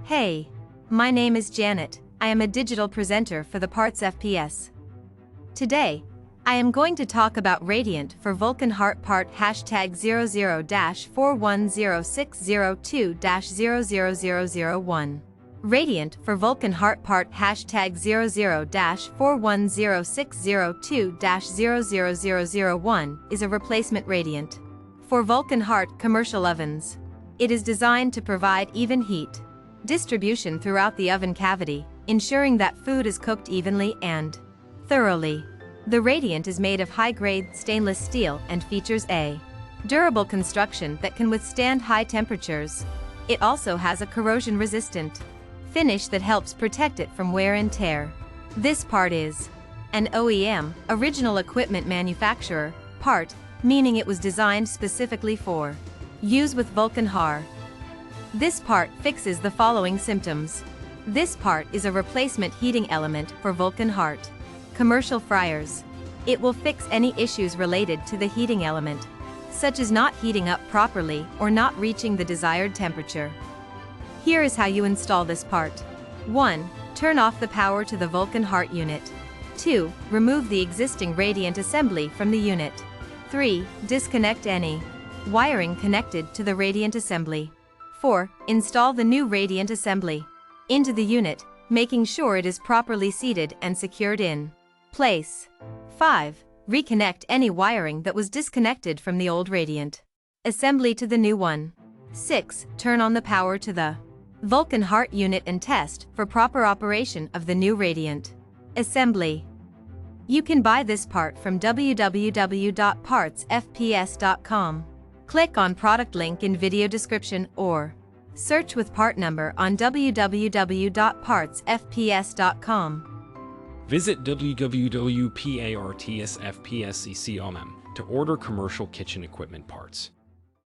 Hey, my name is Janet. I am a digital presenter for the PartsFPS. Today, I am going to talk about Radiant for Vulcan Hart part #00-4106002-00001. Radiant for Vulcan Hart part #00-4106002-00001 is a replacement radiant for Vulcan Hart commercial ovens. It is designed to provide even heat distribution throughout the oven cavity, ensuring that food is cooked evenly and thoroughly. The Radiant is made of high-grade stainless steel and features a durable construction that can withstand high temperatures. It also has a corrosion-resistant finish that helps protect it from wear and tear. This part is an OEM, original equipment manufacturer, part, meaning it was designed specifically for use with Vulcan Hart. This part fixes the following symptoms. This part is a replacement heating element for Vulcan Hart commercial fryers. It will fix any issues related to the heating element, such as not heating up properly or not reaching the desired temperature. Here is how you install this part. 1. Turn off the power to the Vulcan Hart unit. 2. Remove the existing Radiant assembly from the unit. 3. Disconnect any wiring connected to the Radiant assembly. 4. Install the new Radiant assembly into the unit, making sure it is properly seated and secured in place. 5. Reconnect any wiring that was disconnected from the old Radiant assembly to the new one. 6. Turn on the power to the Vulcan Hart unit and test for proper operation of the new Radiant assembly. You can buy this part from www.partsfps.com. Click on product link in video description or search with part number on www.partsfps.com. Visit www.partsfps.com to order commercial kitchen equipment parts.